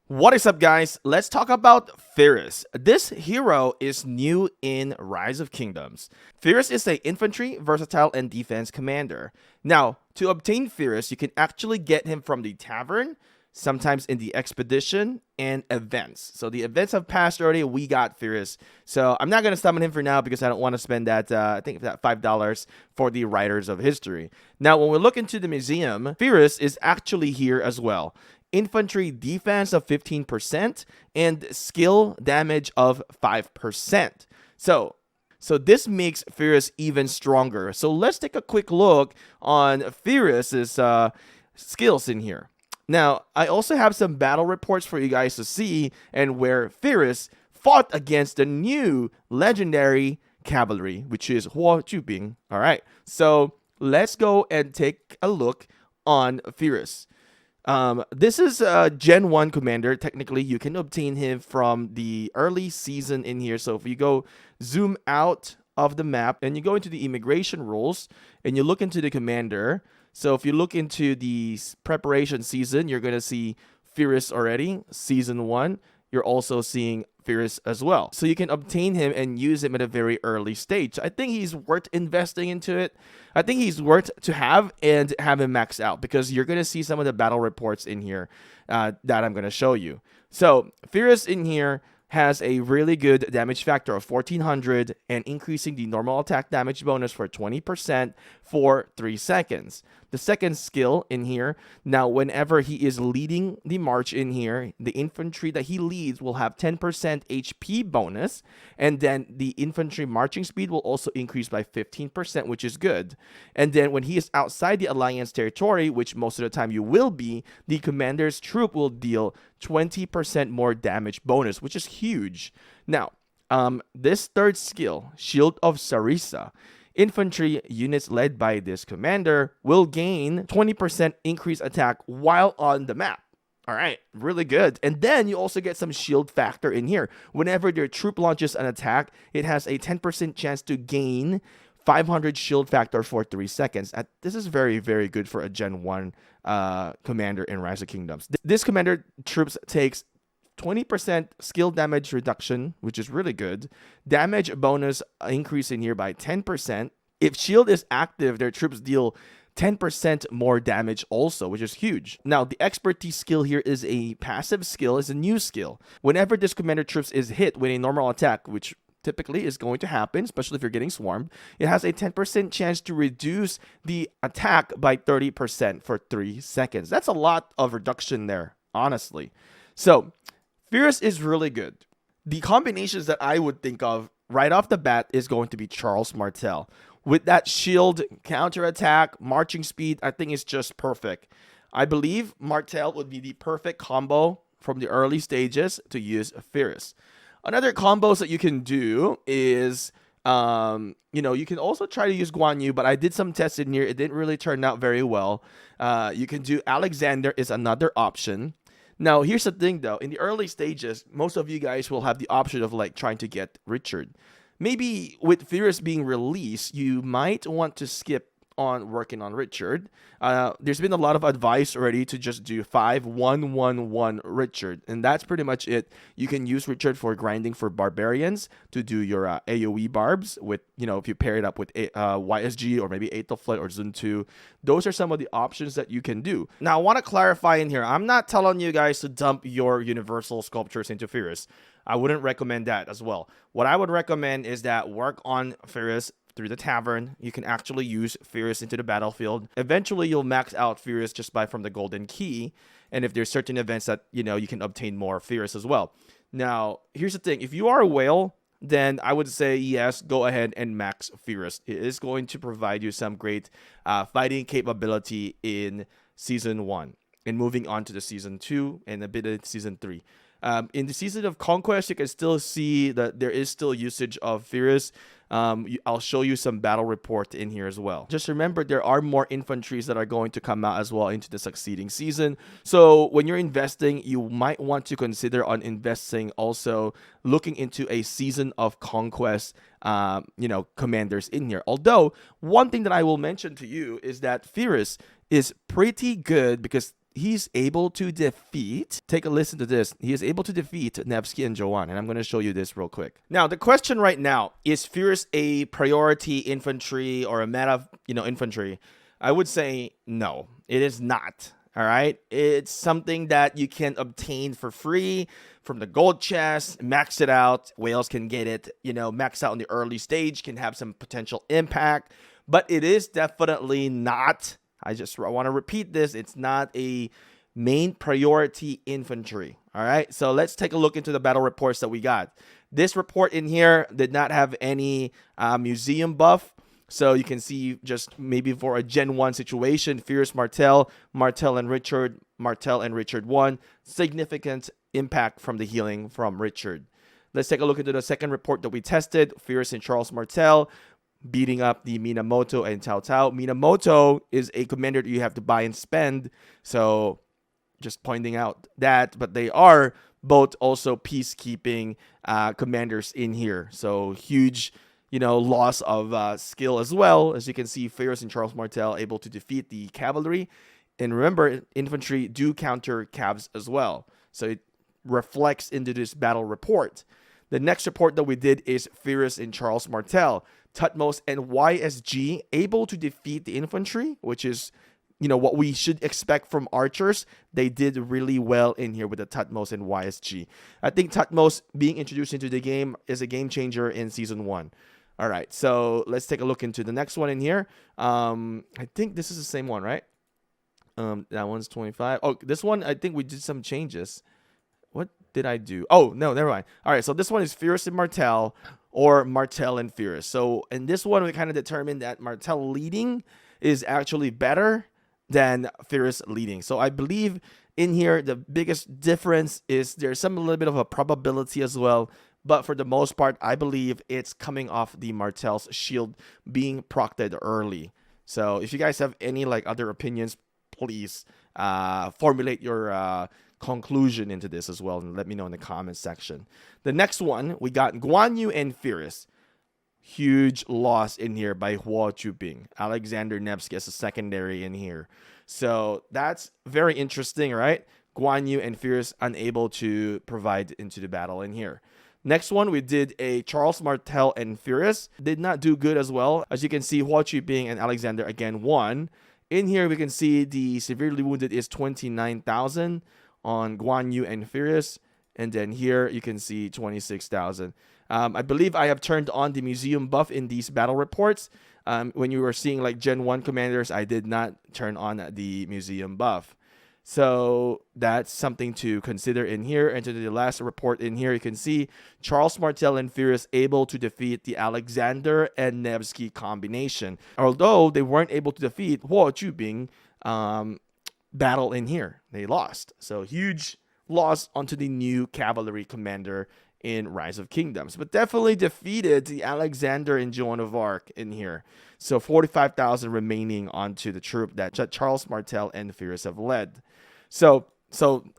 What is up, guys? Let's talk about Pyrrhus. This hero is new in Rise of Kingdoms. Pyrrhus is an infantry, versatile, and defense commander. Now, to obtain Pyrrhus, you can actually get him from the tavern, sometimes in the expedition, and events. So the events have passed already. We got Pyrrhus. So I'm not going to summon him for now because I don't want to spend that, I think that $5 for the Writers of History. Now, when we look into the museum, Pyrrhus is actually here as well. Infantry defense of 15% and skill damage of 5%. So this makes Pyrrhus even stronger. So let's take a quick look on Pyrrhus's skills in here. Now, I also have some battle reports for you guys to see and where Pyrrhus fought against the new legendary cavalry, which is Hua Jubing. All right, so let's go and take a look on Pyrrhus. This is Gen 1 commander. Technically, you can obtain him from the early season in here. So if you go zoom out of the map and you go into the immigration rules and you look into the commander. So if you look into the preparation season, you're going to see Pyrrhus already, season 1. You're also seeing Pyrrhus as well. So you can obtain him and use him at a very early stage. I think he's worth investing into it. I think he's worth to have and have him max out because you're going to see some of the battle reports in here that I'm going to show you. So Pyrrhus in here has a really good damage factor of 1400 and increasing the normal attack damage bonus for 20% for 3 seconds. The second skill in here, now whenever he is leading the march in here, the infantry that he leads will have 10% HP bonus, and then the infantry marching speed will also increase by 15%, which is good. And then when he is outside the alliance territory, which most of the time you will be, the commander's troop will deal 20% more damage bonus, which is huge. Now, this third skill, Shield of Sarissa, infantry units led by this commander will gain 20% increased attack while on the map. All right, really good. And then you also get some shield factor in here. Whenever your troop launches an attack, it has a 10% chance to gain 500 shield factor for 3 seconds. This is very, very good for a Gen 1 commander in Rise of Kingdoms. This commander troops takes 20% skill damage reduction, which is really good. Damage bonus increase in here by 10%. If shield is active, their troops deal 10% more damage also, which is huge. Now, the expertise skill here is a passive skill, is a new skill. Whenever this commander troops is hit with a normal attack, which typically is going to happen, especially if you're getting swarmed, it has a 10% chance to reduce the attack by 30% for 3 seconds. That's a lot of reduction there, honestly. So, Pyrrhus is really good. The combinations that I would think of right off the bat is going to be Charles Martel. With that shield, counterattack, marching speed, I think it's just perfect. I believe Martel would be the perfect combo from the early stages to use Pyrrhus. Another combos that you can do is, you can also try to use Guan Yu, but I did some tests in here. It didn't really turn out very well. You can do Alexander is another option. Now, here's the thing, though. In the early stages, most of you guys will have the option of trying to get Richard. Maybe with Pyrrhus being released, you might want to skip on working on Richard. There's been a lot of advice already to just do 5-1-1-1 Richard, and that's pretty much it. You can use Richard for grinding for barbarians to do your AoE barbs with, if you pair it up with YSG or maybe 8th of Flight or Zone 2. Those are some of the options that you can do. Now, I want to clarify in here, I'm not telling you guys to dump your universal sculptures into Pyrrhus. I wouldn't recommend that as well. What I would recommend is that work on Pyrrhus through the tavern. You can actually use Pyrrhus into the battlefield. Eventually, you'll max out Pyrrhus just from the golden key. And if there's certain events that, you can obtain more Pyrrhus as well. Now, here's the thing. If you are a whale, then I would say, yes, go ahead and max Pyrrhus. It is going to provide you some great fighting capability in Season 1. And moving on to the Season 2 and a bit of Season 3. In the Season of Conquest, you can still see that there is still usage of Pyrrhus. I'll show you some battle report in here as well. Just remember, there are more infantries that are going to come out as well into the succeeding season. So when you're investing, you might want to consider on investing also looking into a Season of Conquest, commanders in here. Although, one thing that I will mention to you is that Pyrrhus is pretty good because he's able to defeat, take a listen to this, he is able to defeat Nevsky and Joan, and I'm going to show you this real quick. Now, the question right now, is Pyrrhus a priority infantry or a meta, infantry? I would say no, it is not. All right, it's something that you can obtain for free from the gold chest, max it out. Whales can get it, max out in the early stage, can have some potential impact, but it is definitely not, I want to repeat this, it's not a main priority infantry. All right, so let's take a look into the battle reports that we got. This report in here did not have any museum buff. So you can see just maybe for a Gen 1 situation, Pyrrhus Martel, Martel and Richard 1, significant impact from the healing from Richard. Let's take a look into the second report that we tested, Pyrrhus and Charles Martel, beating up the Minamoto and Tao Tao. Minamoto is a commander that you have to buy and spend, so just pointing out that, but they are both also peacekeeping commanders in here. So huge loss of skill as well. As you can see, Pyrrhus and Charles Martel able to defeat the cavalry. And remember, infantry do counter cavs as well. So it reflects into this battle report. The next report that we did is Pyrrhus and Charles Martel. Tutmos and YSG able to defeat the infantry, which is what we should expect from archers. They did really well in here with the Tutmos and YSG. I think Tutmos being introduced into the game is a game changer in Season 1. All right, so let's take a look into the next one in here. I think this is the same one, right? That one's 25. Oh, this one, I think we did some changes. What did I do? Oh, no, never mind. All right, so this one is Pyrrhus and Martel, or Martel and Pyrrhus. So in this one, we kind of determined that Martel leading is actually better than Pyrrhus leading. So I believe in here, the biggest difference is there's a little bit of a probability as well. But for the most part, I believe it's coming off the Martel's shield being procted early. So if you guys have any other opinions, please formulate your conclusion into this as well, and let me know in the comments section. The next one, we got Guan Yu and Pyrrhus. Huge loss in here by Huo Chuping. Alexander Nevsky as a secondary in here. So that's very interesting, right? Guan Yu and Pyrrhus unable to provide into the battle in here. Next one, we did a Charles Martel and Pyrrhus. Did not do good as well. As you can see, Huo Chuping and Alexander again won. In here, we can see the severely wounded is 29,000 on Guan Yu and Pyrrhus. And then here, you can see 26,000. I believe I have turned on the museum buff in these battle reports. When you were seeing Gen 1 commanders, I did not turn on the museum buff. So that's something to consider in here. And to the last report in here, you can see Charles Martel and Pyrrhus able to defeat the Alexander and Nevsky combination. Although they weren't able to defeat Huo Chuping battle in here. They lost. So huge loss onto the new cavalry commander in Rise of Kingdoms. But definitely defeated the Alexander and Joan of Arc in here. So 45,000 remaining onto the troop that Charles Martel and Pyrrhus have led. So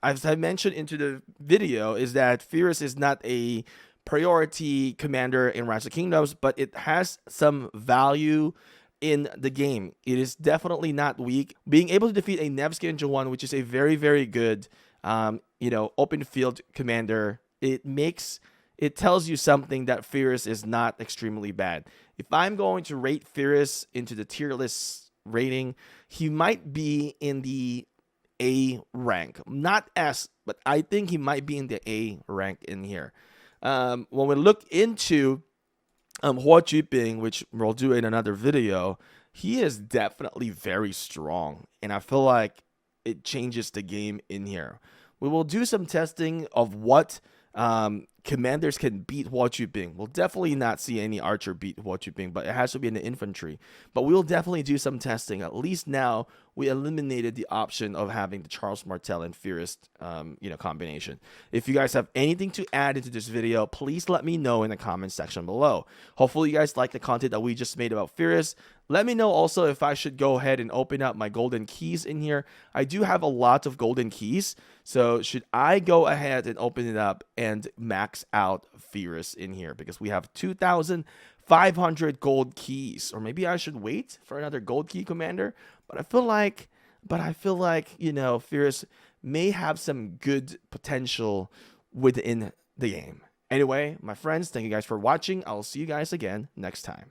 as I mentioned into the video, is that Pyrrhus is not a priority commander in Rise of Kingdoms, but it has some value in the game. It is definitely not weak. Being able to defeat a Nevsky and Joan, which is a very, very good, open field commander, it tells you something that Pyrrhus is not extremely bad. If I'm going to rate Pyrrhus into the tier list rating, he might be in the A rank. Not S, but I think he might be in the A rank in here. When we look into Huo Chuping, which we'll do in another video, he is definitely very strong. And I feel like it changes the game in here. We will do some testing of what commanders can beat Huo Chuping. We'll definitely not see any archer beat Huo Chuping, but it has to be in the infantry. But we'll definitely do some testing. At least now we eliminated the option of having the Charles Martel and Pyrrhus combination. If you guys have anything to add into this video, please let me know in the comment section below. Hopefully you guys like the content that we just made about Pyrrhus. Let me know also if I should go ahead and open up my golden keys in here. I do have a lot of golden keys, so should I go ahead and open it up and max out Pyrrhus in here? Because we have 2,500 gold keys. Or maybe I should wait for another gold key commander. But I feel like but I feel like, Pyrrhus may have some good potential within the game. Anyway, my friends, thank you guys for watching. I'll see you guys again next time.